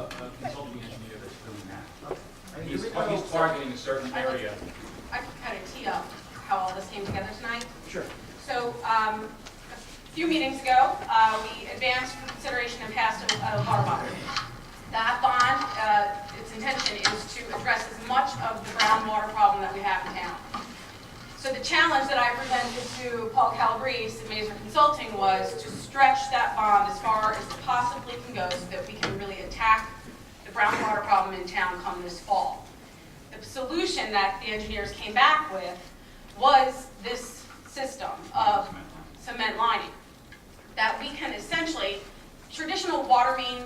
consulting engineer that's doing that. Okay. He's targeting a certain area. I can kind of tee up how all this came together tonight. Sure. So a few meetings ago, we advanced for consideration and passed a water bond. That bond, its intention is to address as much of the groundwater problem that we have in town. So the challenge that I presented to Paul Calabrese at Mazer Consulting was to stretch that bond as far as it possibly can go so that we can really attack the groundwater problem in town come this fall. The solution that the engineers came back with was this system of cement lining that we can essentially, traditional water main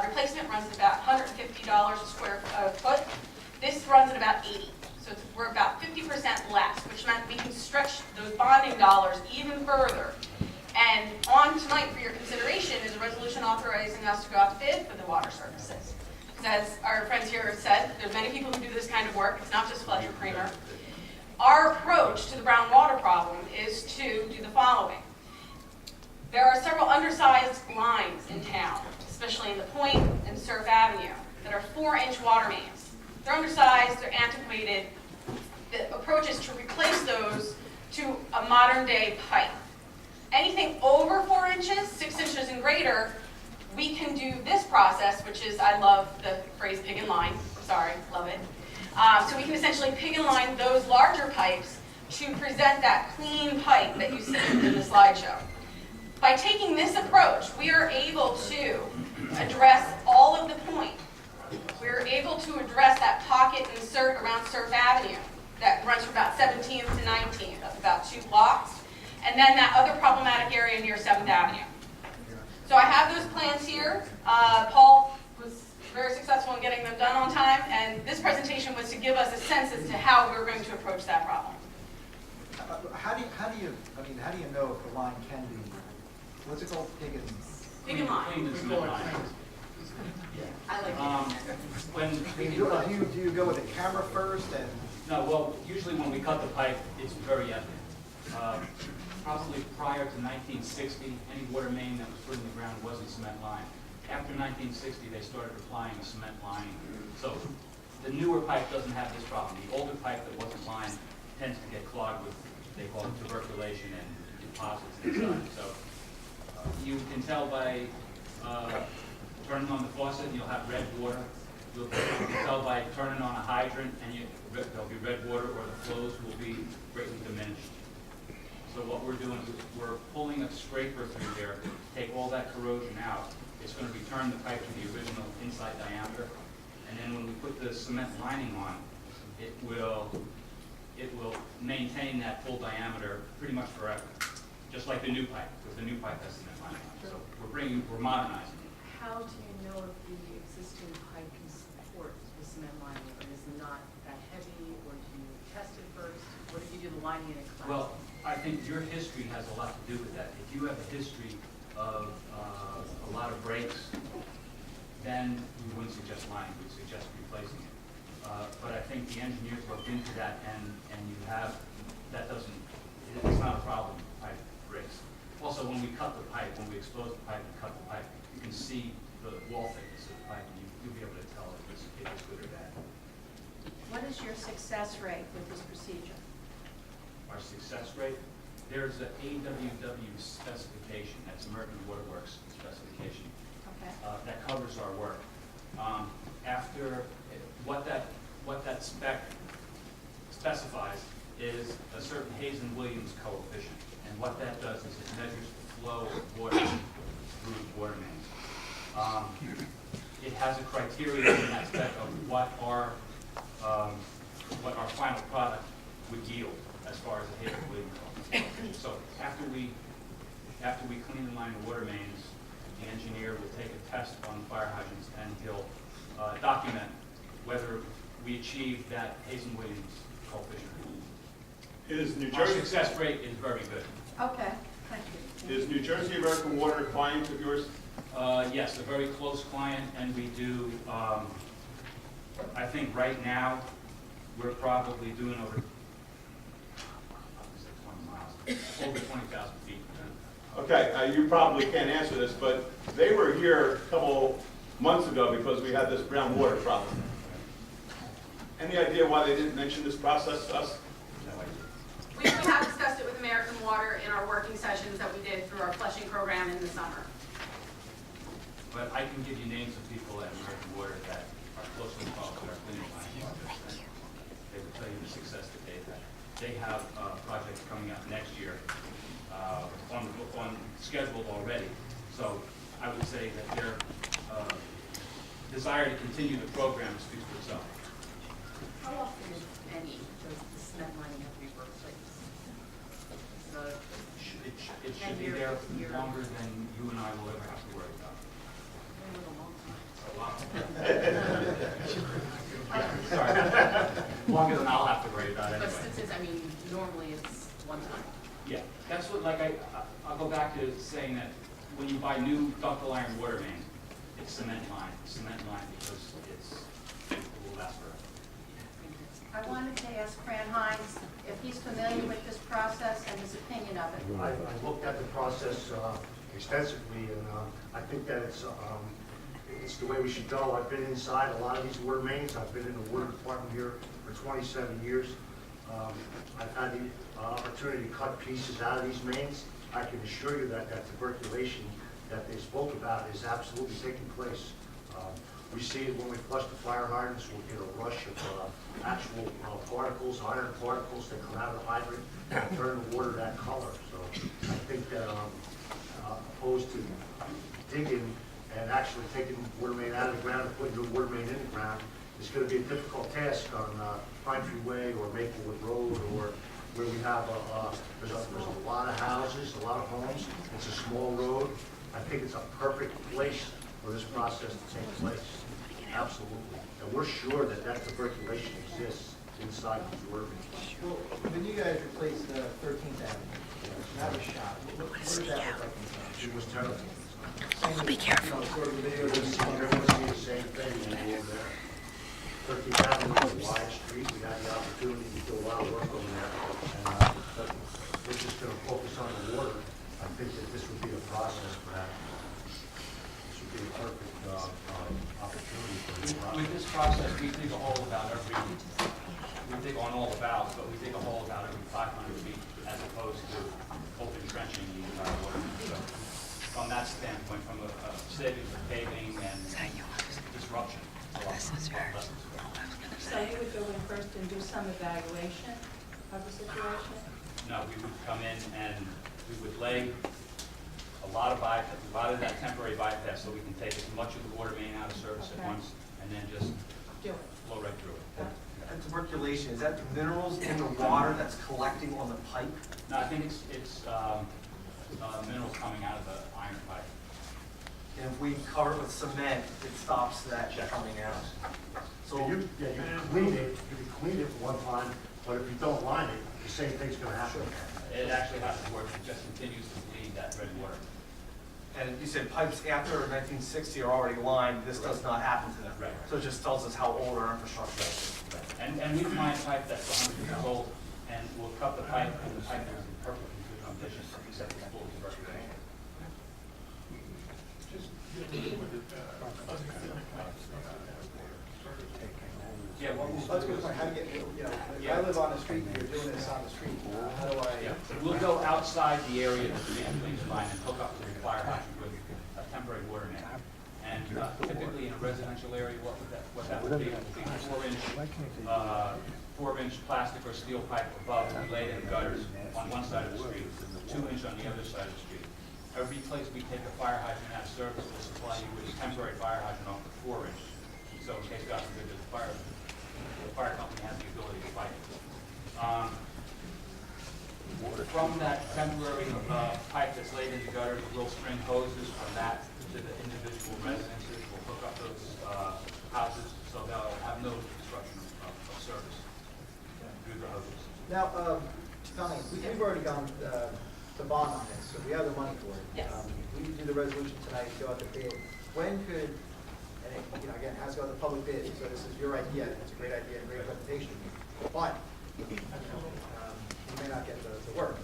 replacement runs at about $150 a square foot. This runs at about $80. So we're about 50% less, which meant we can stretch those bonding dollars even further. And on tonight for your consideration is a resolution authorizing us to go out to bid for the water services. Because as our friends here have said, there's many people who do this kind of work. It's not just Fletcher Creamer. Our approach to the brown water problem is to do the following. There are several undersized lines in town, especially in the Point and Surf Avenue, that are 4-inch water mains. They're undersized, they're antiquated. The approach is to replace those to a modern day pipe. Anything over 4 inches, 6 inches and greater, we can do this process, which is, I love the phrase pig and line, sorry, love it. So we can essentially pig and line those larger pipes to present that clean pipe that you see in the slideshow. By taking this approach, we are able to address all of the point. We're able to address that pocket insert around Surf Avenue that runs from about 17th to 19th, that's about 2 blocks, and then that other problematic area near 7th Avenue. So I have those plans here. Paul was very successful in getting them done on time, and this presentation was to give us a sense as to how we're going to approach that problem. How do you know if the line can be, what's it called, pig and line. Clean the cement line. I like it. do you go with a camera first and? No, well, usually when we cut the pipe, it's very evident. Probably prior to 1960, any water main that was put in the ground wasn't cement lined. After 1960, they started applying a cement lining. So the newer pipe doesn't have this problem. The older pipe that wasn't lined tends to get clogged with, they call it tuberculation and deposits inside. So you can tell by turning on the faucet, and you'll have red water. You can tell by turning on a hydrant, and there'll be red water, or the flows will be greatly diminished. So what we're doing is we're pulling a scraper through there, take all that corrosion out. It's going to return the pipe to the original inside diameter, and then when we put the cement lining on, it will maintain that full diameter pretty much forever, just like the new pipe, because the new pipe has cement lining on it. So we're modernizing it. How do you know if the existing pipe can support the cement lining, or is it not that heavy, or do you test it first? What if you do the lining in a class? Well, I think your history has a lot to do with that. If you have a history of a lot of breaks, then we wouldn't suggest lining, we'd suggest replacing it. But I think the engineers looked into that, and you have, it's not a problem, pipe breaks. Also, when we cut the pipe, when we expose the pipe and cut the pipe, you can see the wall thickness of the pipe, and you'll be able to tell if it's good or bad. What is your success rate with this procedure? Our success rate, there's an AWW specification, that's American Waterworks specification, Okay. that covers our work. After what that spec specifies is a certain Hazen-Williams coefficient, and what that does is it measures the flow of water through water mains. It has a criteria in that spec of what our final product would yield as far as the Hazen-Williams coefficient. So after we clean and line the water mains, the engineer will take a test on the fire hydrants, and he'll document whether we achieve that Hazen-Williams coefficient. Our success rate is very good. Okay, thank you. Is New Jersey American Water a client of yours? Yes, a very close client, and we do, I think right now, we're probably doing over 20 miles, over 20,000 feet. Okay, you probably can't answer this, but they were here a couple months ago because we had this brown water problem. Any idea why they didn't mention this process to us? We have discussed it with American Water in our working sessions that we did through our flushing program in the summer. But I can give you names of people at American Water that are closely involved with our cleaning line. They will tell you the success that they've had. They have projects coming up next year on schedule already. So I would say that their desire to continue the program speaks for itself. How often, if any, does the cement lining have to be replaced? So, It should be there longer than you and I will ever have to worry about. a long time. Sorry. Longer than I'll have to worry about But anyway. since it's, I mean, normally it's one time. Yeah, that's what, like, I'll go back to saying that when you buy new ductile iron water main, it's cement line because it will last forever. I wanted to ask Fran Hines if he's familiar with this process and his opinion of it. I looked at the process extensively, and I think that it's the way we should go. I've been inside a lot of these water mains. I've been in the water department here for 27 years. I've had the opportunity to cut pieces out of these mains. I can assure you that that tuberculation that they spoke about is absolutely taking place. We see it when we flush the fire hydrants. We'll get a rush of actual particles, iron particles that come out of the hydrant and turn the water that color. So I think that opposed to digging and actually taking water main out of the ground and putting new water main in the ground, it's going to be a difficult task on Pine Tree Way or Maplewood Road, or where we have there's a lot of houses, a lot of homes. It's a small road. I think it's a perfect place for this process to take place. Absolutely. And we're sure that that tuberculation exists inside these water mains. Well, when you guys replaced 13th Avenue, that was shot. What did that look like inside? It was terrible. Be careful. Sort of video Everyone see the same thing when we were over there. 13th Avenue is a wide street. We had the opportunity to do a lot of work over there. And but we're just going to focus on the water. I think that this would be a process for that. This would be a perfect opportunity for this process. With this process, we dig a hole about we dig on all the valves, but we dig a hole about every 500 feet as opposed to open trenching the entire water. So from that standpoint, from a savings of paving and disruption, it's a lot less. So you would go in first and do some evaluation of the situation? No, we would come in and we would lay a lot of that temporary bypass so we can take as much of the water main out of service at Okay. once and then just Do it. flow right through it. And tuberculation, is that the minerals in the water that's collecting on the pipe? No, I think it's minerals coming out of the iron pipe. And if we cover it with cement, it stops that coming out. So So, you can clean it, you can clean it one time, but if you don't line it, the same thing's going to happen. It actually has to work, it just continues to bleed that red water. and you said pipes after 1960 are already lined, this does not happen to them. Right. So it just tells us how old our infrastructure is. And we find pipe that's 100 years old, and we'll cut the pipe, and the pipe is in perfectly good condition, except it's full of tuberculation. Yeah, well, That's a good point. How do you get, if I live on the street and you're doing this on the street, how do I? yeah, we'll go outside the area that the cleans line and hook up to the fire hydrant with a temporary water main. And typically in a residential area, what that would be 4-inch plastic or steel pipe above, we laid in gutters on one side of the street, 2-inch on the other side of the street. Every place we take a fire hydrant out of service, we'll supply you with a temporary fire hydrant off the 4-inch. So in case God forbid there's a fire, the fire company has the ability to fight it. From that temporary pipe that's laid in the gutter, we'll string hoses from that to the individual residences. We'll hook up those houses so they'll have no disruption of service through the hoses. Now, Tommy, we've already gone to bond on this, so we have the money for it. Yes. We do the resolution tonight, go out to bid. When could, and it, again, it has to go out to public bid, so this is your idea, it's a great idea, great presentation. But, you may not get the work.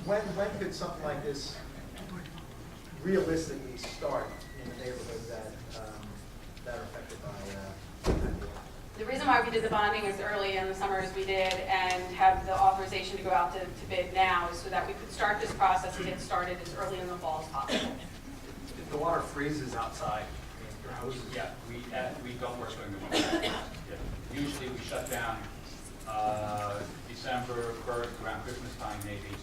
When could something like this realistically start in the neighborhood that reason why we did the bonding as early in the summer as we did and have the authorization to go out to bid now is so that we could start this process and get started as early in the fall as possible. If the water freezes outside, your hoses, Yeah, we don't work during the winter. Yeah. Usually we shut down December 1st, around Christmas time maybe,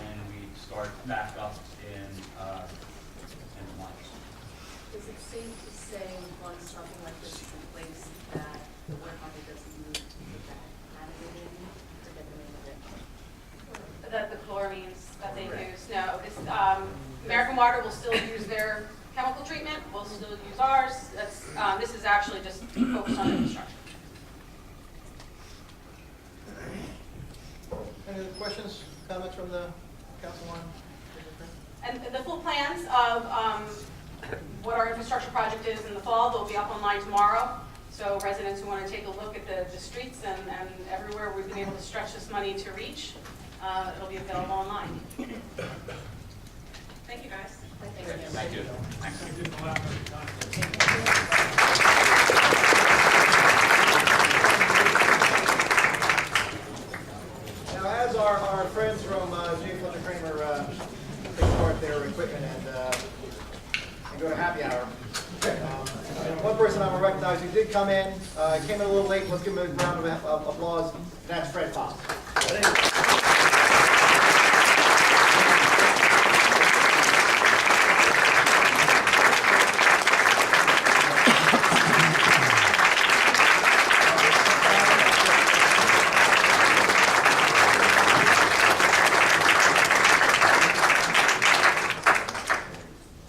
and we start back up in March. Is it safe to say once something like this is in place that the water company doesn't need to put that animated to get the name of it? That the chloramines that they use, no, it's, American Water will still use their chemical treatment, we'll still use ours. That's, this is actually just focused on infrastructure. Any other questions, comments from the councilwoman? And the full plans of what our infrastructure project is in the fall, they'll be up online tomorrow. So residents who want to take a look at the streets and everywhere we've been able to stretch this money to reach, it'll be available online. Thank you, guys. Thank you. Now, as our friends from Fletcher Creamer take apart their equipment and go to happy hour, and one person I want to recognize who did come in, came in a little late, let's give him a round of applause, and that's Fred Fox.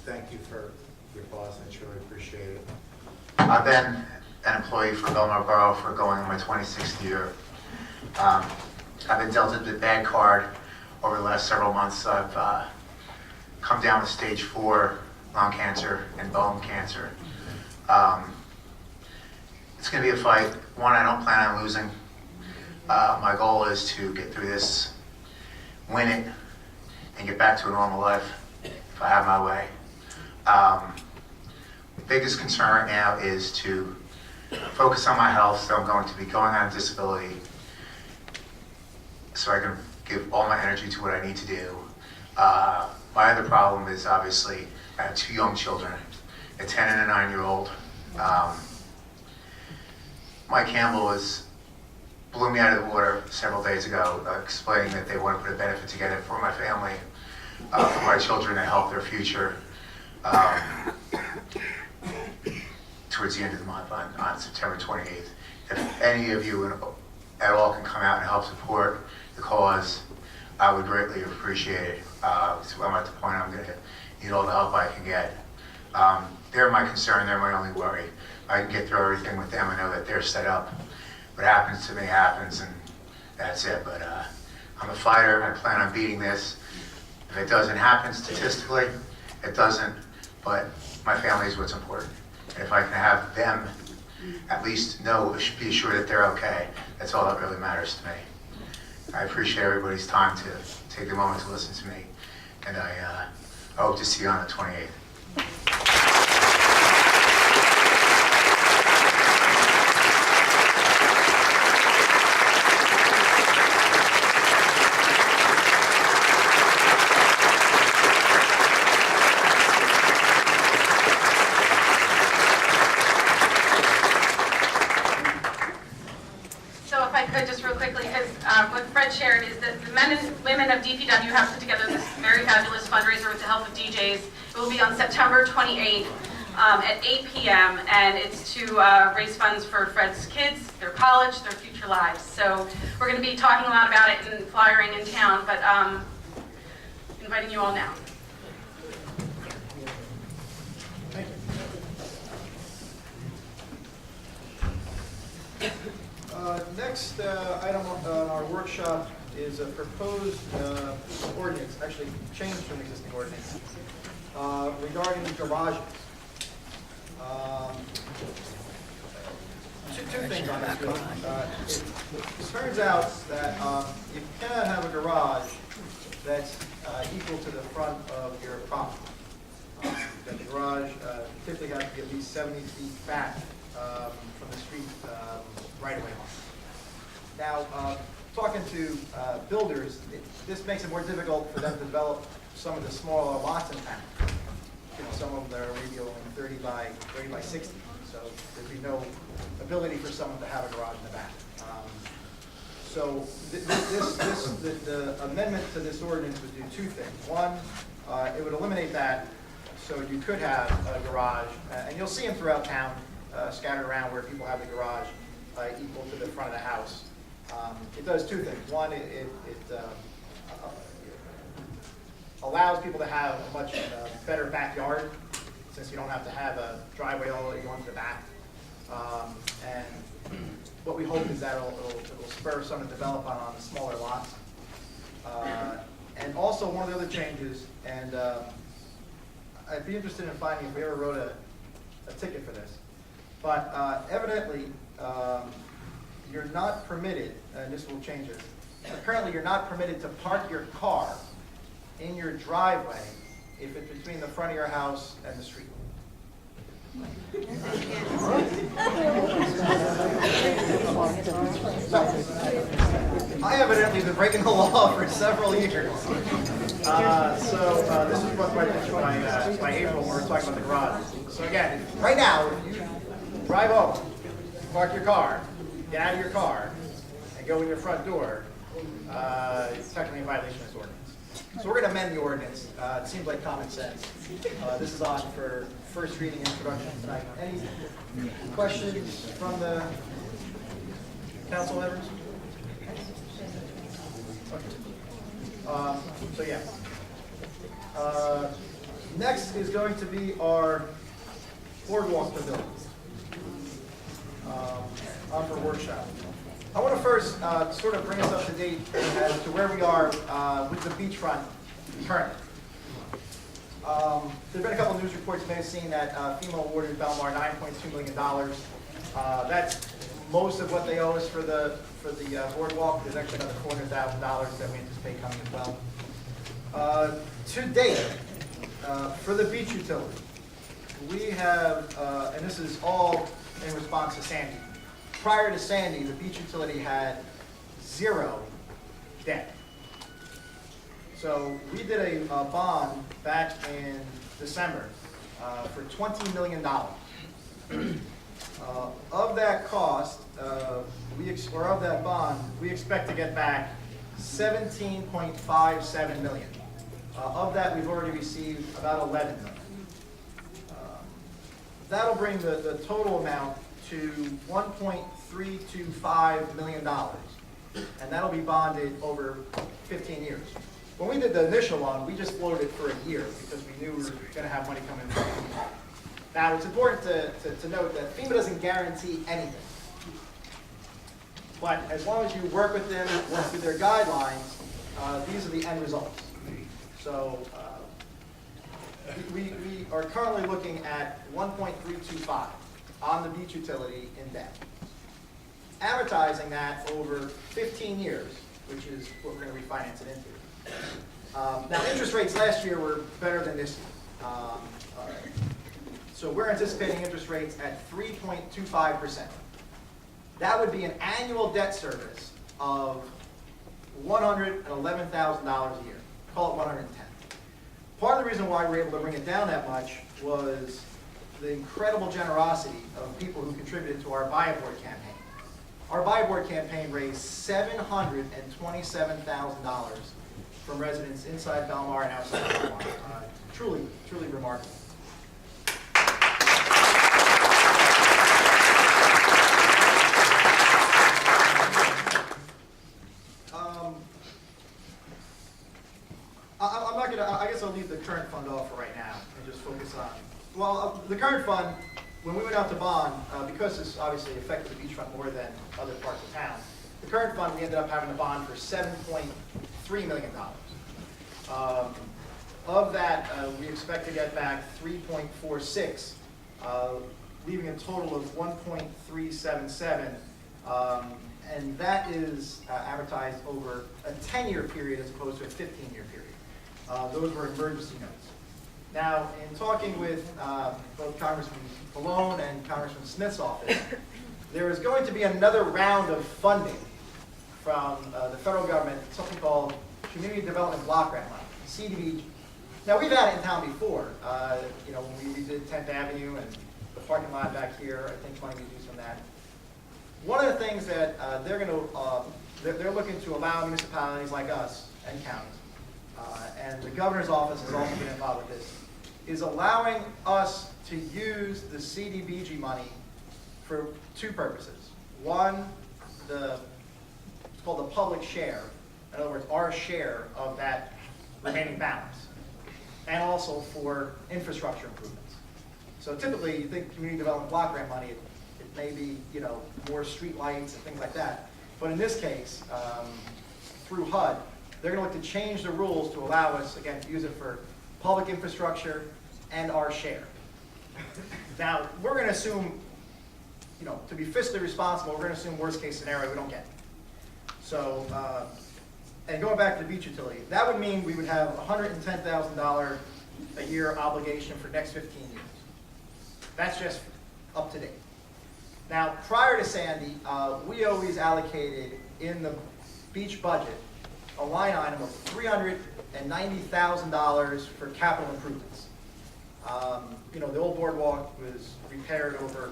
Thank you for your applause, I truly appreciate it. I've been an employee for Belmar Borough for going on my 26th year. I've been dealt a bad card over the last several months. I've come down with stage 4 lung cancer and bone cancer. It's going to be a fight. One, I don't plan on losing. My goal is to get through this, win it, and get back to a normal life if I have my way. The biggest concern right now is to focus on my health, so I'm going to be going on disability so I can give all my energy to what I need to do. My other problem is obviously I have 2 young children, a 10 and a 9-year-old. Mike Campbell blew me out of the water several days ago, explaining that they want to put a benefit together for my family, for my children to help their future. Towards the end of the month on September 28th. If any of you at all can come out and help support the cause, I would greatly appreciate it. So I'm at the point I'm going to need all the help I can get. They're my concern, they're my only worry. I can get through everything with them. I know that they're set up. What happens to me happens, and that's it. But I'm a fighter. I plan on beating this. If it doesn't happen statistically, it doesn't. But my family is what's important. And if I can have them at least be assured that they're okay, that's all that really matters to me. I appreciate everybody's time to take the moment to listen to me. And I hope to see you on the 28th. What Fred shared is that the men and women of DPW have put together this very fabulous fundraiser with the help of DJs. It will be on September 28th at 8 p.m. and it's to raise funds for Fred's kids, their college, their future lives. So we're going to be talking a lot about it and flyering in town, but inviting you all now. Thank you. Next item on our workshop is a proposed ordinance, actually changed from existing ordinance, regarding garages. Two things on this one. It turns out that you cannot have a garage that's equal to the front of your property. That the garage typically has to be at least 70 feet back from the street right-of-way line. Now, talking to builders, this makes it more difficult for them to develop some of the smaller lots in town. You know, some of them are maybe only 30 by 60, so there'd be no ability for someone to have a garage in the back. So the amendment to this ordinance would do two things. One, it would eliminate that, so you could have a garage, and you'll see them throughout town, scattered around where people have the garage equal to the front of the house. It does two things. One, it allows people to have a much better backyard, since you don't have to have a driveway all the way going to the back. And what we hope is that it'll spur some to develop on the smaller lots. And also one of the other changes, and I'd be interested in finding if we ever wrote a ticket for this, but evidently you're not permitted, and this will change this, currently you're not permitted to park your car in your driveway if it's between the front of your house and the street. I evidently been breaking the law for several years. So this is what I mentioned by April when we were talking about the garage. So again, right now, if you drive home, park your car, get out of your car, and go in your front door, it's technically a violation of this ordinance. So we're going to amend the ordinance. It seems like common sense. This is on for first reading introduction tonight. Any questions from the council members? Okay. So yeah. Next is going to be our boardwalk pavilion on for workshop. I want to first sort of bring us up to date as to where we are with the beachfront currently. There have been a couple of news reports you may have seen that FEMA awarded Belmar $9.2 million. That's most of what they owe us for the boardwalk. There's actually another $400,000 that we anticipate coming as well. To date, for the beach utility, we have, and this is all in response to Sandy. Prior to Sandy, the beach utility had 0 debt. So we did a bond back in December for $20 million. Of that cost, or of that bond, we expect to get back $17.57 million. Of that, we've already received about $11 million. That'll bring the total amount to $1.325 million, and that'll be bonded over 15 years. When we did the initial one, we just floated it for a year because we knew we were going to have money coming in from FEMA. Now, it's important to note that FEMA doesn't guarantee anything. But as long as you work with them, work through their guidelines, these are the end results. So we are currently looking at 1.325 on the beach utility in debt. Amortizing that over 15 years, which is what we're going to refinance it into. Now, interest rates last year were better than this year. So we're anticipating interest rates at 3.25%. That would be an annual debt service of $111,000 a year. Call it $110,000. Part of the reason why we were able to bring it down that much was the incredible generosity of people who contributed to our Buy A Board campaign. Our Buy A Board campaign raised $727,000 from residents inside Belmar and outside Belmar. Truly, truly remarkable. I'm not gonna. I guess I'll leave the current fund off for right now and just focus on. Well, the current fund, when we went out to bond, because this obviously affected the beachfront more than other parts of town, the current fund we ended up having a bond for $7.3 million. Of that, we expect to get back 3.46, leaving a total of 1.377, and that is amortized over a 10-year period as opposed to a 15-year period. Those were emergency notes. Now, in talking with both Congressman Pallone and Congressman Smith's office, there is going to be another round of funding from the federal government, something called Community Development Block Grant Money, CDBG. Now, we've had it in town before. You know, when we did 10th Avenue and the parking lot back here, I think money was used from that. One of the things that they're looking to allow municipalities like us and counties, and the governor's office has also been involved with this, is allowing us to use the CDBG money for two purposes. One, it's called the public share. In other words, our share of that remaining balance. And also for infrastructure improvements. So typically, you think community development block grant money, it may be, you know, more street lights and things like that. But in this case, through HUD, they're going to look to change the rules to allow us, again, to use it for public infrastructure and our share. Now, we're going to assume, you know, to be fiscally responsible, we're going to assume worst case scenario, we don't get it. So, and going back to the beach utility, that would mean we would have $110,000 a year obligation for the next 15 years. That's just up to date. Now, prior to Sandy, we always allocated in the beach budget a line item of $390,000 for capital improvements. You know, the old boardwalk was repaired over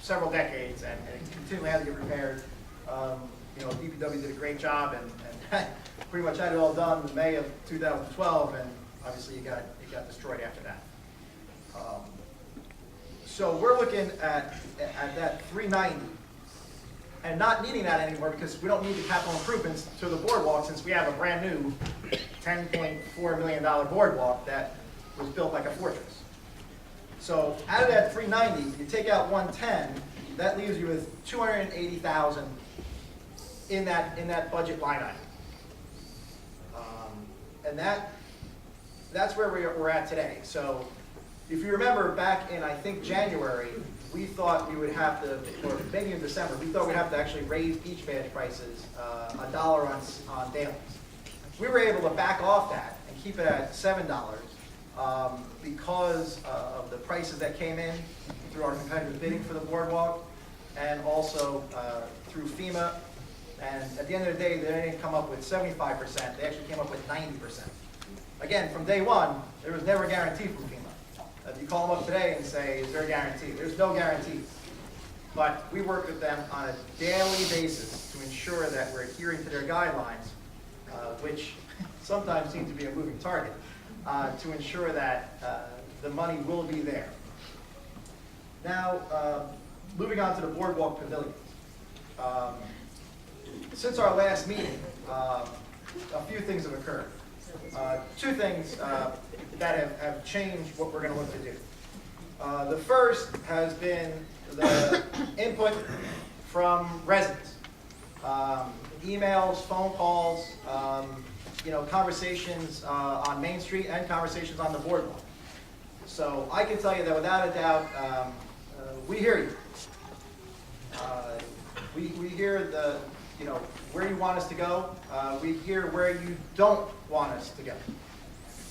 several decades and it continually had to get repaired. You know, DPW did a great job and pretty much had it all done in May of 2012, and obviously it got destroyed after that. So we're looking at that 390 and not needing that anymore because we don't need the capital improvements to the boardwalk since we have a brand new $10.4 million boardwalk that was built like a fortress. So out of that 390, you take out 110, that leaves you with 280,000 in that budget line item. And that's where we're at today. So if you remember back in, I think, January, we thought we would have to, or maybe in December, we thought we'd have to actually raise beach badge prices $1 on dailies. We were able to back off that and keep it at $7 because of the prices that came in through our competitive bidding for the boardwalk and also through FEMA. And at the end of the day, they didn't come up with 75%, they actually came up with 90%. Again, from day one, there was never a guarantee from FEMA. If you call them up today and say, is there a guarantee? There's no guarantee. But we work with them on a daily basis to ensure that we're adhering to their guidelines, which sometimes seem to be a moving target, to ensure that the money will be there. Now, moving on to the boardwalk pavilions. Since our last meeting, a few things have occurred. Two things that have changed what we're going to look to do. The first has been the input from residents. Emails, phone calls, you know, conversations on Main Street and conversations on the boardwalk. So I can tell you that without a doubt, we hear you. We hear you know, where you want us to go. We hear where you don't want us to go.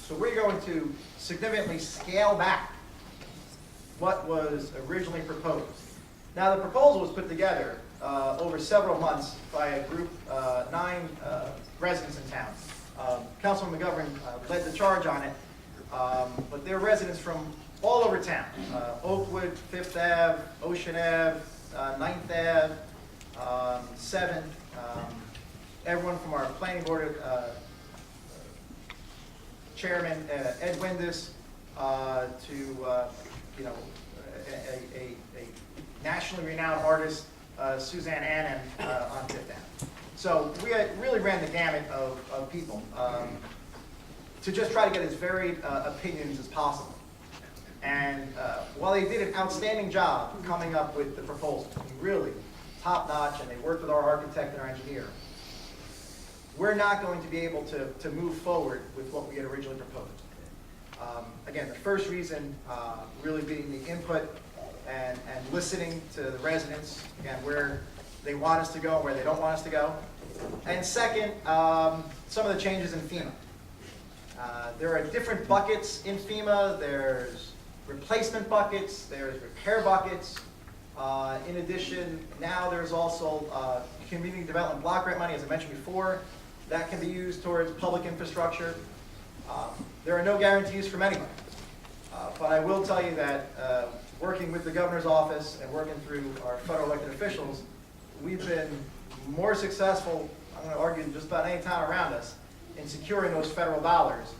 So we're going to significantly scale back what was originally proposed. Now, the proposal was put together over several months by a group, 9 residents in town. Councilman McGovern led the charge on it, but they're residents from all over town. Oakwood, 5th Ave, Ocean Ave, 9th Ave, 7th, everyone from our planning board chairman, Ed Windus, to you know, a nationally renowned artist, Suzanne Annan, on 5th Ave. So we really ran the gamut of people to just try to get as varied opinions as possible. And while they did an outstanding job coming up with the proposal, really top-notch, and they worked with our architect and our engineer, we're not going to be able to move forward with what we had originally proposed. Again, the first reason really being the input and listening to the residents, again, where they want us to go and where they don't want us to go. And second, some of the changes in FEMA. There are different buckets in FEMA. There's replacement buckets, there's repair buckets. In addition, now there's also community development block grant money, as I mentioned before, that can be used towards public infrastructure. There are no guarantees from anybody. But I will tell you that working with the governor's office and working through our federal elected officials, we've been more successful, I'm going to argue, just about any time around us in securing those federal dollars.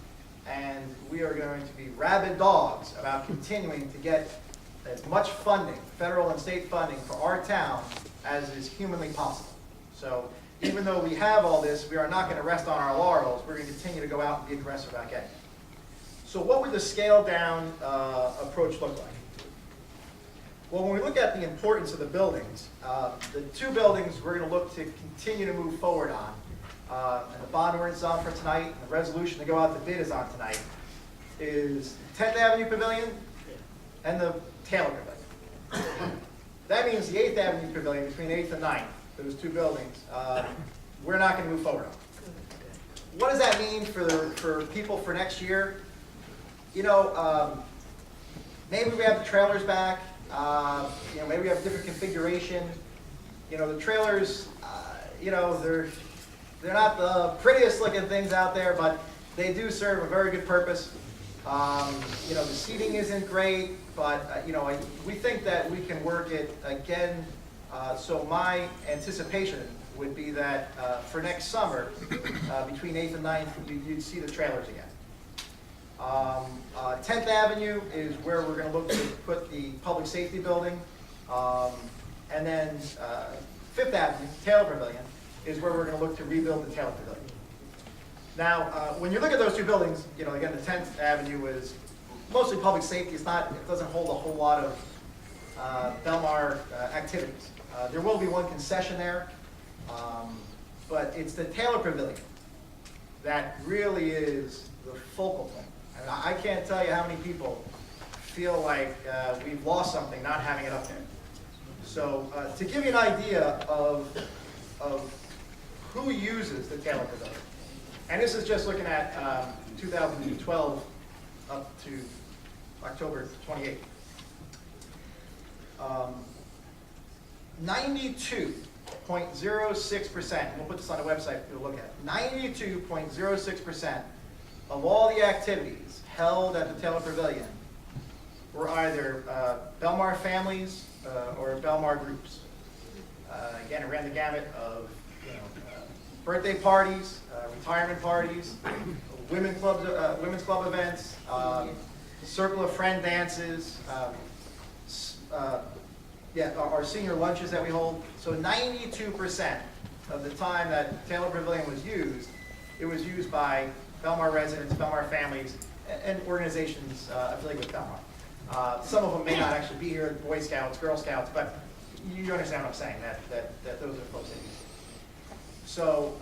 And we are going to be rabid dogs about continuing to get as much funding, federal and state funding, for our town as is humanly possible. So even though we have all this, we are not going to rest on our laurels. We're going to continue to go out and be aggressive about getting it. So what would the scaled down approach look like? Well, when we look at the importance of the buildings, the two buildings we're going to look to continue to move forward on, and the bond ordinance is on for tonight, and the resolution to go out to bid is on tonight, is 10th Avenue Pavilion and the Taylor Pavilion. That means the 8th Avenue Pavilion between 8th and 9th, those two buildings, we're not going to move forward on. What does that mean for people for next year? You know, maybe we have the trailers back. You know, maybe we have a different configuration. You know, the trailers, you know, they're not the prettiest looking things out there, but they do serve a very good purpose. You know, the seating isn't great, but you know, we think that we can work it again. So my anticipation would be that for next summer, between 8th and 9th, you'd see the trailers again. 10th Avenue is where we're going to look to put the public safety building. And then 5th Avenue, Taylor Pavilion, is where we're going to look to rebuild the Taylor Pavilion. Now, when you look at those two buildings, you know, again, the 10th Avenue is mostly public safety. It doesn't hold a whole lot of Belmar activities. There will be one concession there, but it's the Taylor Pavilion that really is the focal point. And I can't tell you how many people feel like we've lost something not having it up there. So to give you an idea of who uses the Taylor Pavilion, and this is just looking at 2012 up to October 28th. 92.06%, we'll put this on the website for you to look at, 92.06% of all the activities held at the Taylor Pavilion were either Belmar families or Belmar groups. Again, it ran the gamut of birthday parties, retirement parties, women's club events, circle of friend dances, our senior lunches that we hold. So 92% of the time that Taylor Pavilion was used, it was used by Belmar residents, Belmar families, and organizations affiliated with Belmar. Some of them may not actually be here, Boy Scouts, Girl Scouts, but you understand what I'm saying, that those are folks that use it. So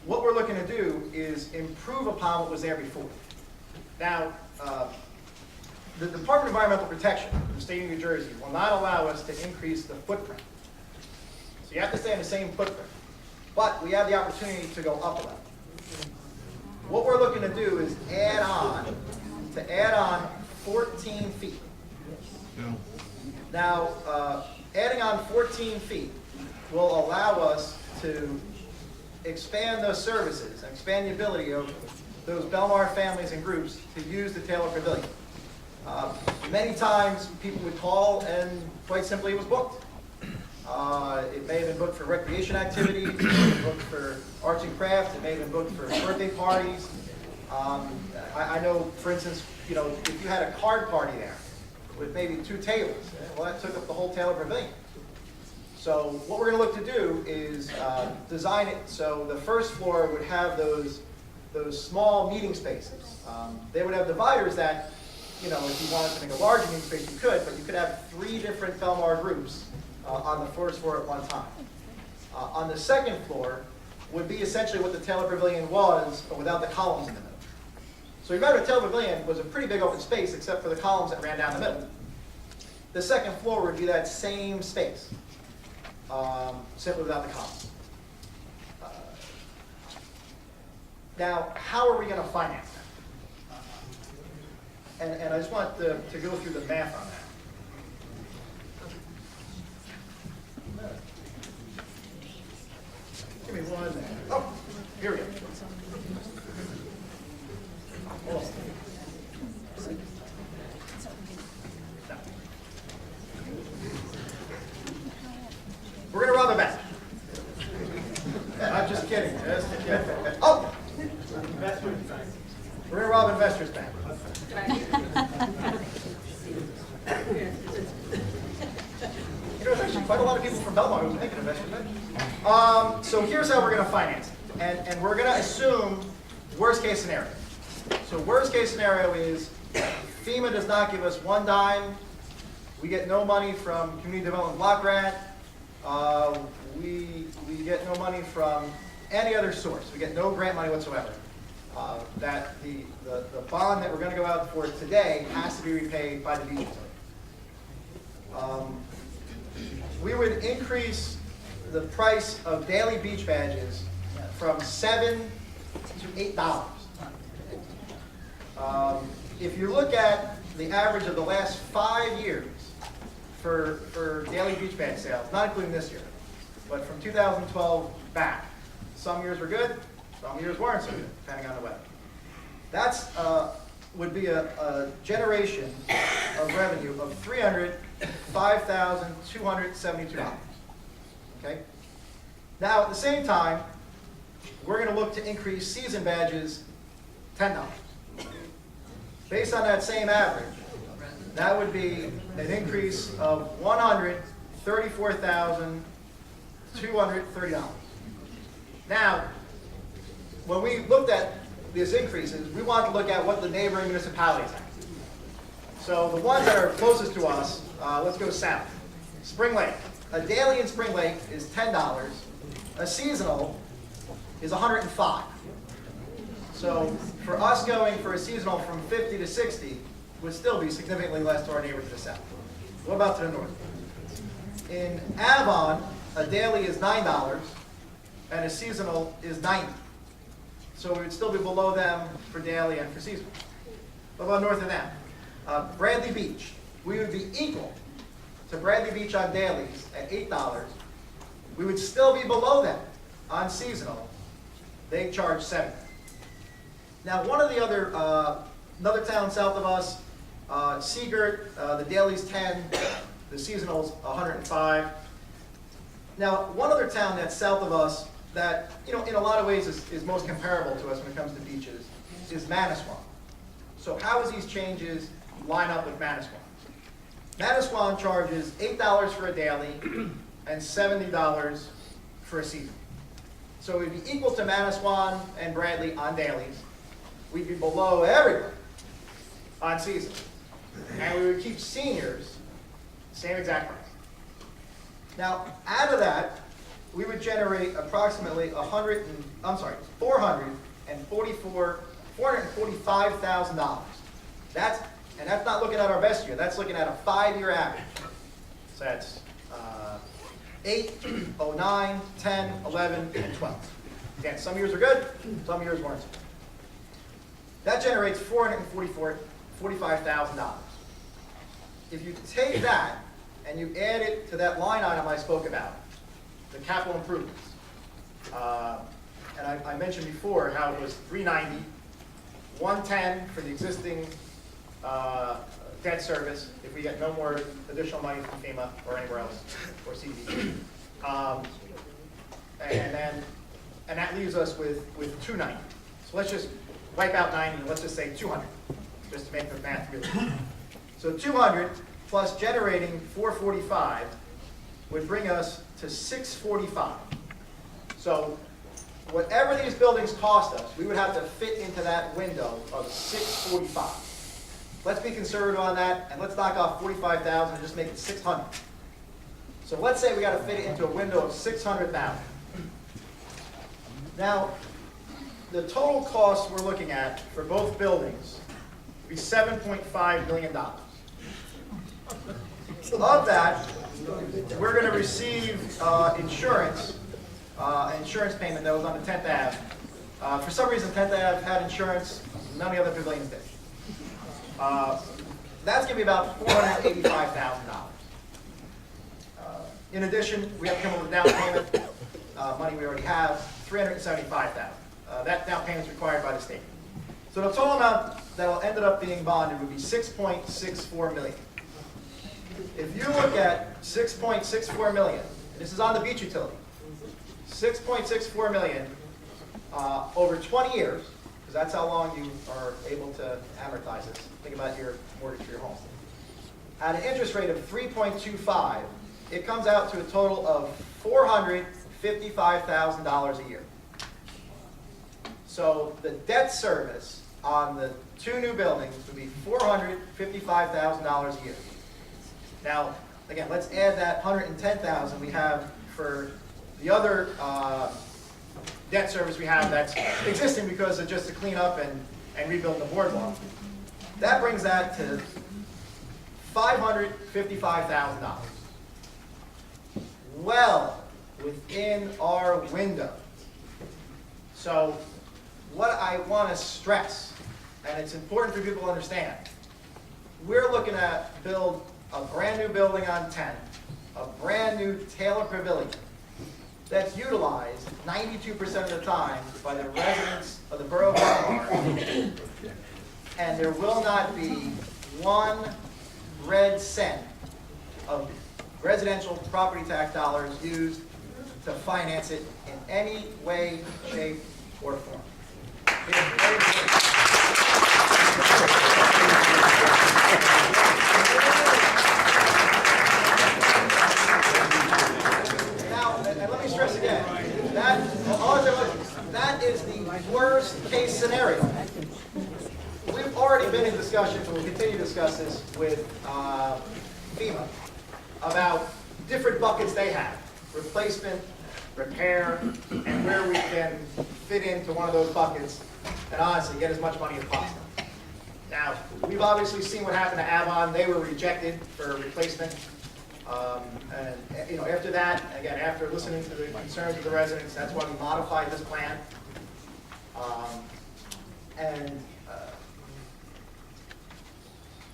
what we're looking to do is improve upon what was there before. Now, the Department of Environmental Protection in the state of New Jersey will not allow us to increase the footprint. So you have to stay in the same footprint. But we have the opportunity to go up a level. What we're looking to do is add on 14 feet. Now, adding on 14 feet will allow us to expand those services, and expand the ability of those Belmar families and groups to use the Taylor Pavilion. Many times people would call and quite simply it was booked. It may have been booked for recreation activities, it may have been booked for arts and crafts, it may have been booked for birthday parties. I know, for instance, you know, if you had a card party there with maybe 2 tables, well, that took up the whole Taylor Pavilion. So what we're going to look to do is design it so the first floor would have those small meeting spaces. They would have dividers that, you know, if you wanted to make a larger meeting space, you could, but you could have 3 different Belmar groups on the first floor at one time. On the second floor would be essentially what the Taylor Pavilion was, but without the columns in the middle. So remember, the Taylor Pavilion was a pretty big open space except for the columns that ran down the middle. The second floor would be that same space, simply without the columns. Now, how are we going to finance that? And I just want to go through the math on that. We're going to rob a bank. I'm just kidding. Just kidding. Oh! We're going to rob Investors Bank. You know, there's actually quite a lot of people from Belmar who think Investors Bank. So here's how we're going to finance it. And we're going to assume worst case scenario. So worst case scenario is FEMA does not give us one dime. We get no money from Community Development Block Grant. We get no money from any other source. We get no grant money whatsoever. That the bond that we're going to go out for today has to be repaid by the beach utility. We would increase the price of daily beach badges from $7 to $8. If you look at the average of the last 5 years for daily beach badge sales, not including this year, but from 2012 back, some years were good, some years weren't so good, depending on the weather. That's would be a generation of revenue of $305,272. Okay. Now at the same time, we're going to look to increase season badges $10. Based on that same average, that would be an increase of $134,230. Now, when we looked at these increases, we wanted to look at what the neighboring municipalities have. So the ones that are closest to us, let's go south. Spring Lake. A daily in Spring Lake is $10. A seasonal is $105. So for us going for a seasonal from 50 to 60 would still be significantly less to our neighbor to the south. What about to the north? In Avon, a daily is $9 and a seasonal is $90. So we would still be below them for daily and for seasonal. What about north of them? Bradley Beach. We would be equal to Bradley Beach on dailies at $8. We would still be below them on seasonal. They charge $7. Now, one of the other, another town south of us, Seagirt, the daily's 10, the seasonal's 105. Now, one other town that's south of us that, you know, in a lot of ways is most comparable to us when it comes to beaches is Manasquan. So how does these changes line up with Manasquan? Manasquan charges $8 for a daily and $70 for a season. So we'd be equal to Manasquan and Bradley on dailies. We'd be below everybody on season. And we would keep seniors same exact price. Now, out of that, we would generate approximately $445,000. That's not looking at our best year. That's looking at a 5-year average. So that's 8, 09, 10, 11, and 12. Again, some years are good, some years weren't so good. That generates $445,000. If you take that and you add it to that line item I spoke about, the capital improvements, and I mentioned before how it was $390, $110 for the existing debt service if we get no more additional money from FEMA or anywhere else or CDBG, and that leaves us with $290. So let's just wipe out 90 and let's just say 200, just to make the math really. So 200 plus generating 445 would bring us to 645. So whatever these buildings cost us, we would have to fit into that window of 645. Let's be conservative on that, and let's knock off 45,000 and just make it 600. So let's say we got to fit it into a window of 600,000. Now, the total cost we're looking at for both buildings would be $7.5 million. Of that, we're going to receive insurance payment that was on the 10th Ave. For some reason, 10th Ave had insurance, none of the other pavilions did. That's going to be about $485,000. In addition, we have to come up with down payment, money we already have, $375,000. That down payment is required by the state. So the total amount that will ended up being bonded would be $6.64 million. If you look at $6.64 million This is on the beach utility. 6.64 million over 20 years, because that's how long you are able to amortize this. Think about your mortgage for your home. At an interest rate of 3.25, it comes out to a total of $455,000 a year. So the debt service on the 2 new buildings would be $455,000 a year. Now, again, let's add that $110,000 we have for the other debt service we have that's existing because of just to clean up and rebuild the boardwalk. That brings that to $555,000. Well within our window. So what I want to stress, and it's important for people to understand, we're looking at build a brand new building on 10, a brand new Taylor Pavilion that's utilized 92% of the time by the residents of the borough of Belmar, and there will not be 1 red cent of residential property tax dollars used to finance it in any way, shape, or form. It is very important. Now, and let me stress again, that is the worst case scenario. We've already been in discussions, and we'll continue to discuss this with FEMA about different buckets they have, replacement, repair, and where we can fit into one of those buckets and honestly get as much money as possible. Now, we've obviously seen what happened to Avon. They were rejected for replacement. And after that, again, after listening to the concerns of the residents, that's why we modified this plan.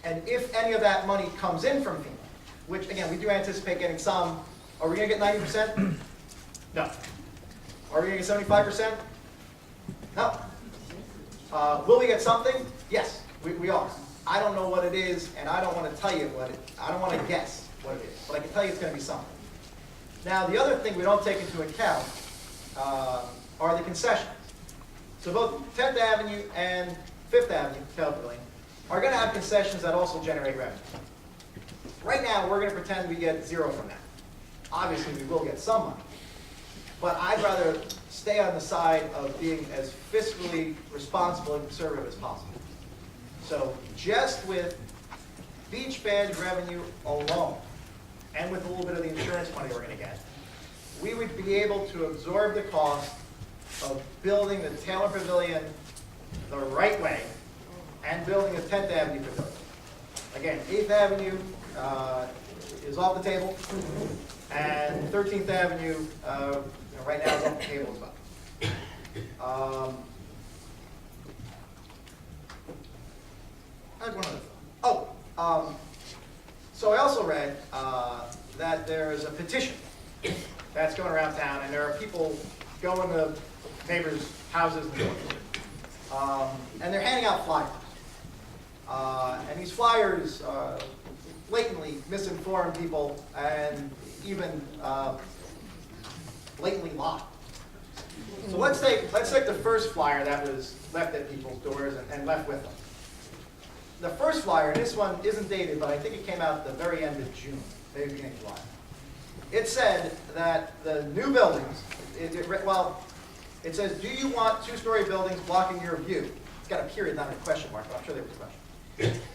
And if any of that money comes in from FEMA, which again, we do anticipate getting some, are we going to get 90%? No. Are we going to get 75%? No. Will we get something? Yes, we are. I don't know what it is, and I don't want to tell you I don't want to guess what it is, but I can tell you it's going to be something. Now, the other thing we don't take into account are the concessions. So both 10th Avenue and 5th Avenue, Pavilion, are going to have concessions that also generate revenue. Right now, we're going to pretend we get 0 from that. Obviously, we will get some money. But I'd rather stay on the side of being as fiscally responsible and conservative as possible. So just with beach band revenue alone, and with a little bit of the insurance money we're going to get, we would be able to absorb the cost of building the Taylor Pavilion the right way and building a 10th Avenue Pavilion. Again, 8th Avenue is off the table, and 13th Avenue right now is off the table as well. I had one other thought. So I also read that there is a petition that's going around town, and there are people going to neighbors' houses and they're handing out flyers. And these flyers blatantly misinform people and even blatantly lie. So let's take the first flyer that was left at people's doors and left with them. The first flyer, this one isn't dated, but I think it came out at the very end of June, maybe beginning of July. It said that the new buildings, it says, do you want 2-story buildings blocking your view? It's got a period, not a question mark, but I'm sure there was a question.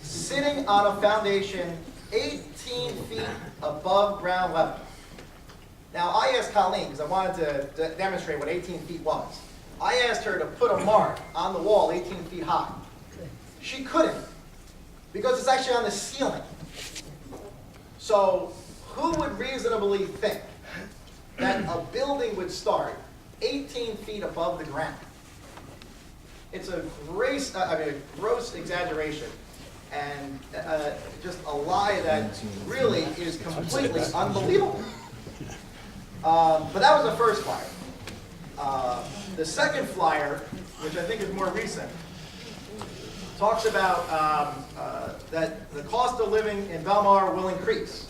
Sitting on a foundation 18 feet above ground level. Now, I asked Colleen, because I wanted to demonstrate what 18 feet was. I asked her to put a mark on the wall 18 feet high. She couldn't, because it's actually on the ceiling. So who would reasonably think that a building would start 18 feet above the ground? It's a gross exaggeration, and just a lie that really is completely unbelievable. But that was the first flyer. The second flyer, which I think is more recent, talks about that the cost of living in Belmar will increase.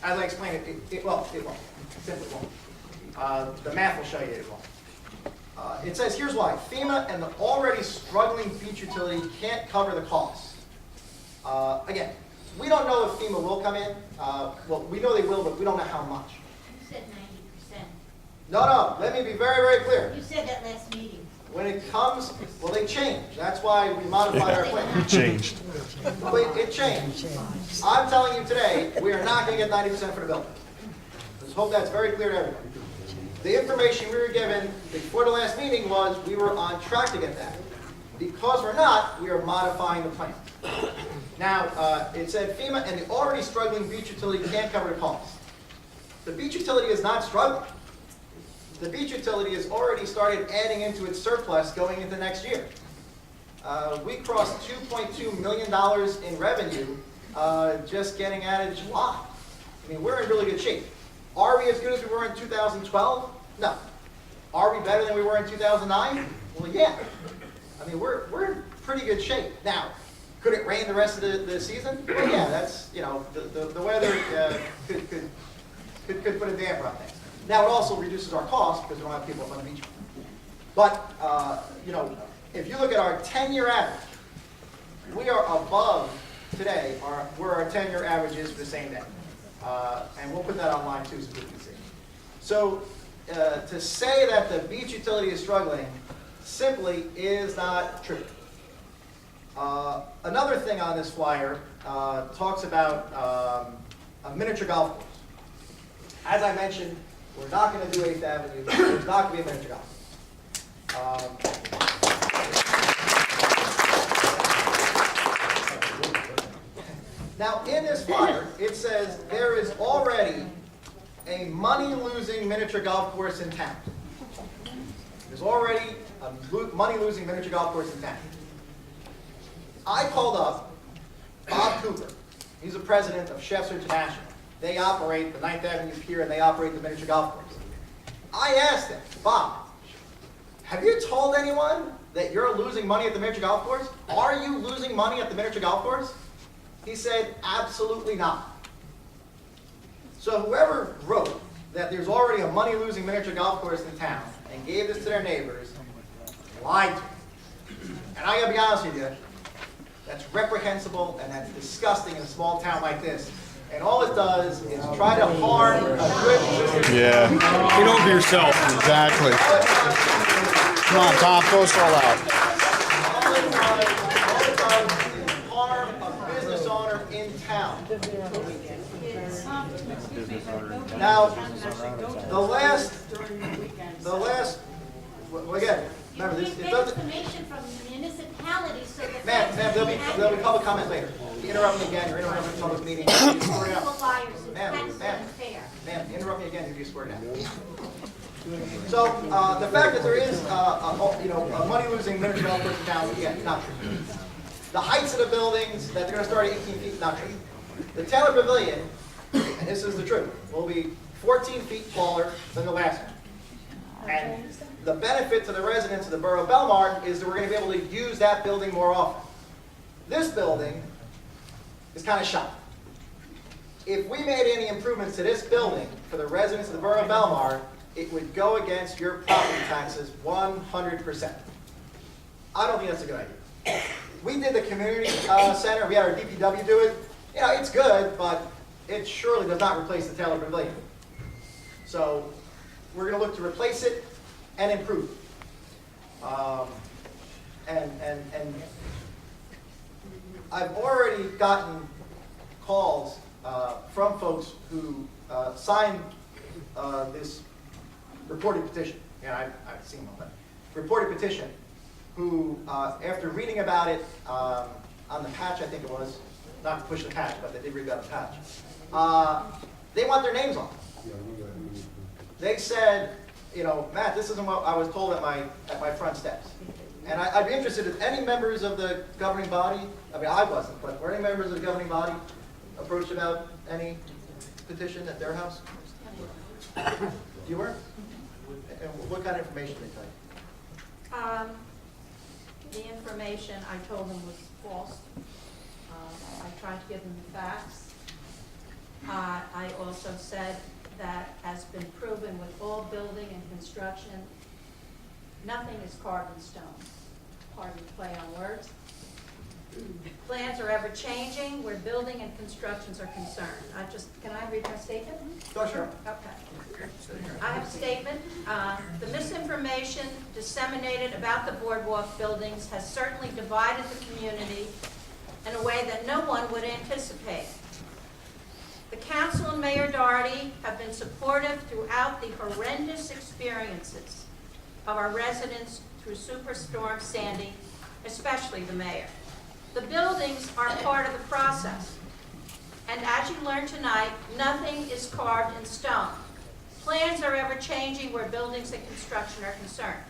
as I explained, it won't. It simply won't. The math will show you it won't. It says, here's why. FEMA and the already struggling beach utility can't cover the costs. Again, we don't know if FEMA will come in. Well, we know they will, but we don't know how much. You said 90%. No, let me be very, very clear. You said that last meeting. When it comes, well, they changed. That's why we modified our plan. It changed. It changed. I'm telling you today, we are not going to get 90% for the building. Let's hope that's very clear to everyone. The information we were given before the last meeting was we were on track to get that. Because we're not, we are modifying the plan. Now, it said FEMA and the already struggling beach utility can't cover the costs. The beach utility is not struggling. The beach utility has already started adding into its surplus going into next year. We crossed $2.2 million in revenue just getting added July. I mean, we're in really good shape. Are we as good as we were in 2012? No. Are we better than we were in 2009? Well, yeah. I mean, we're in pretty good shape. Now, could it rain the rest of the season? Well, yeah, that's, you know, the weather could put a damper on things. Now, it also reduces our costs because we don't have people up on the beach. But, you know, if you look at our 10-year average, we are above today where our 10-year average is for the same day. And we'll put that online too so people can see. So to say that the beach utility is struggling simply is not true. Another thing on this flyer talks about a miniature golf course. As I mentioned, we're not going to do 8th Avenue. There's not going to be a miniature golf. Now, in this flyer, it says there is already a money-losing miniature golf course in town. There's already a money-losing miniature golf course in town. I called up Bob Cooper. He's the president of Chefs International. They operate the 9th Avenue Pier and they operate the miniature golf course. I asked him, Bob, have you told anyone that you're losing money at the miniature golf course? Are you losing money at the miniature golf course? He said, absolutely not. So whoever wrote that there's already a money-losing miniature golf course in town and gave this to their neighbors lied to them. And I gotta be honest with you, that's reprehensible and that's disgusting in a small town like this. And all it does is try to harm a good... Yeah. Get over yourself. Exactly. Come on, Tom, throw us all out. All it does is harm a business owner in town. Now, the last, well, again, remember this, it doesn't... information from municipalities so that... Ma'am, there'll be public comment later. You interrupt me again, you're interrupting the public meeting. You swear it out. Ma'am, interrupt me again, you swear it out. So, the fact that there is, a money-losing miniature golf course in town, again, not true. The heights of the buildings, that they're going to start at 18 feet, not true. The Taylor Pavilion, and this is the truth, will be 14 feet taller than the last one. And the benefit to the residents of the borough of Belmar is that we're going to be able to use that building more often. This building is kind of shot. If we made any improvements to this building for the residents of the borough of Belmar, it would go against your property taxes 100%. I don't think that's a good idea. We did the community center. We had our DPW do it. You know, it's good, but it surely does not replace the Taylor Pavilion. So we're going to look to replace it and improve. And I've already gotten calls from folks who signed this reported petition. Yeah, I've seen all that. Reported petition, who, after reading about it on the patch, I think it was, not to push the patch, but they did read about the patch, they want their names on it. They said, you know, Matt, this isn't what I was told at my front steps. And I'd be interested if any members of the governing body, I mean, I wasn't, but were any members of the governing body approached about any petition at their house? You were? And what kind of information did they tell you? The information I told them was false. I tried to give them the facts. I also said that has been proven with all building and construction, nothing is carved in stone. Pardon the play on words. Plans are ever changing where building and constructions are concerned. Can I read my statement? Oh, sure. Okay. I have a statement. The misinformation disseminated about the boardwalk buildings has certainly divided the community in a way that no one would anticipate. The council and Mayor Doherty have been supportive throughout the horrendous experiences of our residents through Superstorm Sandy, especially the mayor. The buildings are part of the process. And as you learned tonight, nothing is carved in stone. Plans are ever changing where buildings and construction are concerned.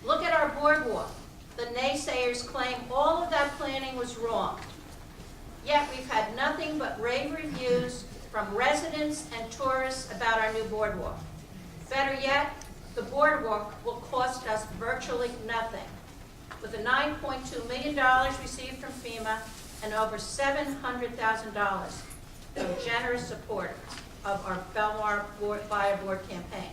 Look at our boardwalk. The naysayers claim all of that planning was wrong. Yet we've had nothing but rave reviews from residents and tourists about our new boardwalk. Better yet, the boardwalk will cost us virtually nothing. With the $9.2 million received from FEMA and over $700,000 from generous supporters of our Belmar Buy a Board campaign.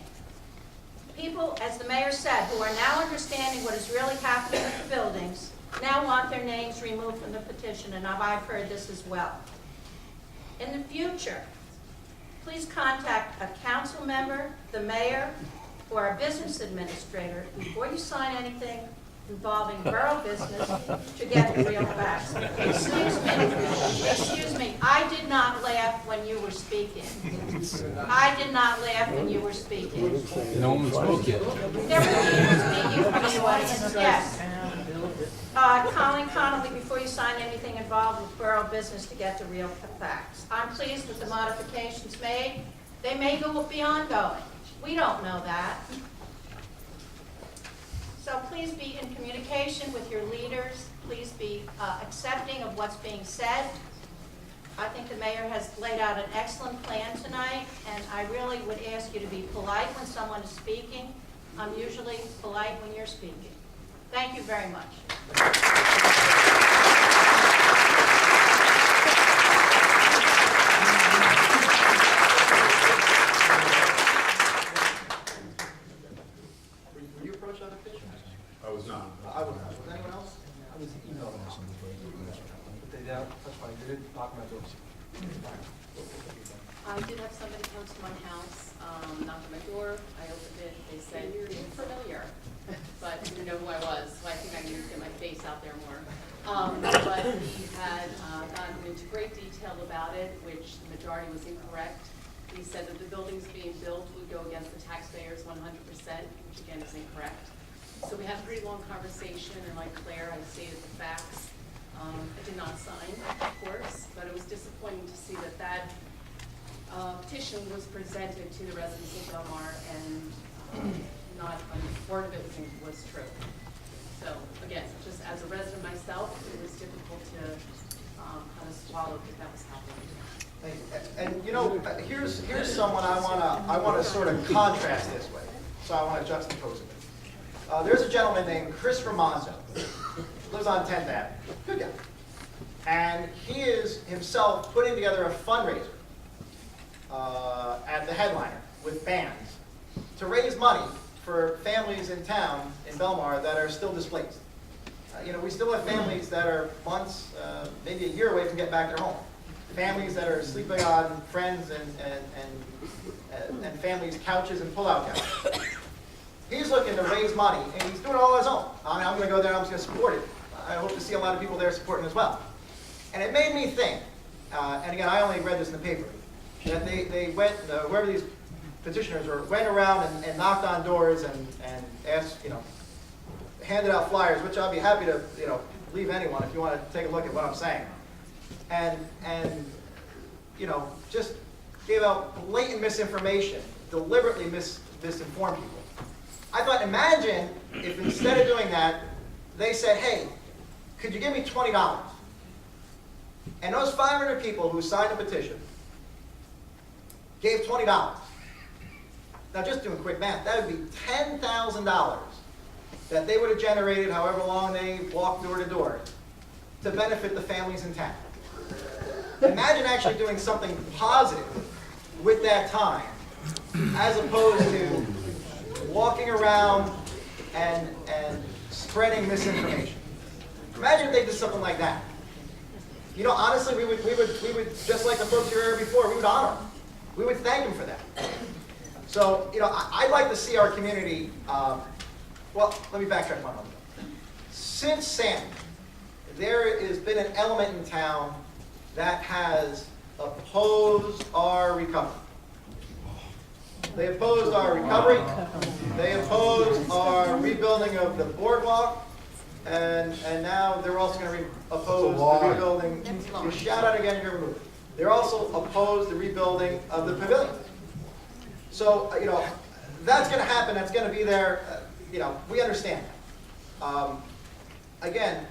People, as the mayor said, who are now understanding what is really happening with the buildings, now want their names removed from the petition, and I've heard this as well. In the future, please contact a council member, the mayor, or a business administrator before you sign anything involving borough business to get the real facts. Excuse me, I did not laugh when you were speaking. I did not laugh when you were speaking. No one spoke yet. There were people speaking from the audience, yes. Colleen Connolly, before you sign anything involved with borough business to get the real facts. I'm pleased with the modifications made. They may be ongoing. We don't know that. So please be in communication with your leaders. Please be accepting of what's being said. I think the mayor has laid out an excellent plan tonight, and I really would ask you to be polite when someone is speaking. I'm usually polite when you're speaking. Thank you very much. Were you approached on the petition? I was not. I was not. Was anyone else? I was emailed them. But they don't, that's fine, they didn't knock my door. I did have somebody come to my house, knock on my door, I opened it, they said, "You're familiar," but didn't know who I was, so I think I needed to get my face out there more. But he had gone into great detail about it, which the majority was incorrect. He said that the buildings being built would go against the taxpayers 100%, which again is incorrect. So we had a pretty long conversation, and like Claire, I stated the facts. I did not sign, of course, but it was disappointing to see that that petition was presented to the residents of Belmar, and not a word of it was true. So again, just as a resident myself, it was difficult to kind of swallow that that was happening. And you know, here's someone I wanna sort of contrast this with. So I want to juxtapose it. There's a gentleman named Chris Ramonzo, lives on 10th Avenue, good guy. And he is himself putting together a fundraiser at the Headliner with bands to raise money for families in town in Belmar that are still displaced. You know, we still have families that are months, maybe a year away from getting back their home. Families that are sleeping on friends and families' couches and pull-out couches. He's looking to raise money, and he's doing it all on his own. I mean, I'm going to go there and I'm just going to support it. I hope to see a lot of people there supporting as well. And it made me think, and again, I only read this in the paper, that they went, whoever these petitioners were, went around and knocked on doors and asked, you know, handed out flyers, which I'll be happy to, you know, leave anyone if you want to take a look at what I'm saying. And you know, just gave out blatant misinformation, deliberately misinformed people. I thought, imagine if instead of doing that, they said, hey, could you give me $20? And those 500 people who signed the petition gave $20. Now, just doing quick math, that would be $10,000 that they would have generated however long they walked door to door to benefit the families in town. Imagine actually doing something positive with that time, as opposed to walking around and spreading misinformation. Imagine if they did something like that. You know, honestly, we would just like the folks who were here before, we would honor them. We would thank them for that. So, you know, I'd like to see our community, well, let me backtrack one moment. Since Sandy, there has been an element in town that has opposed our recovery. They opposed our recovery. They opposed our rebuilding of the boardwalk. And now they're also going to oppose the rebuilding. You shout out again if you're removed. They're also opposed the rebuilding of the pavilion. So, you know, that's going to happen. That's going to be there. You know, we understand that. Again,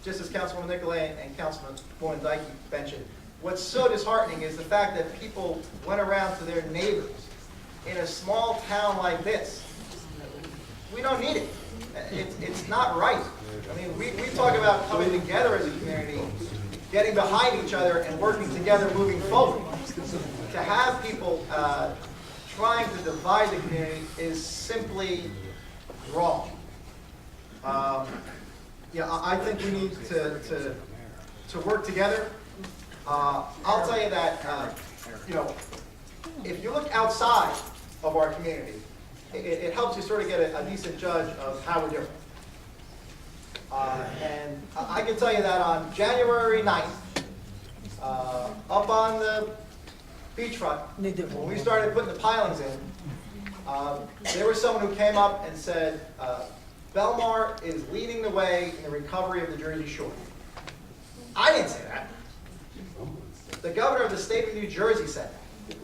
just as Councilwoman Nicolay and Councilwoman Dyke mentioned, what's so disheartening is the fact that people went around to their neighbors in a small town like this. We don't need it. It's not right. I mean, we talk about coming together as a community, getting behind each other and working together moving forward. To have people trying to divide the community is simply wrong. Yeah, I think we need to work together. I'll tell you that, you know, if you look outside of our community, it helps you sort of get a decent judge of how we're doing. And I can tell you that on January 9th, up on the beachfront, when we started putting the pilings in, there was someone who came up and said, Belmar is leading the way in the recovery of the Jersey Shore. I didn't say that. The governor of the state of New Jersey said that.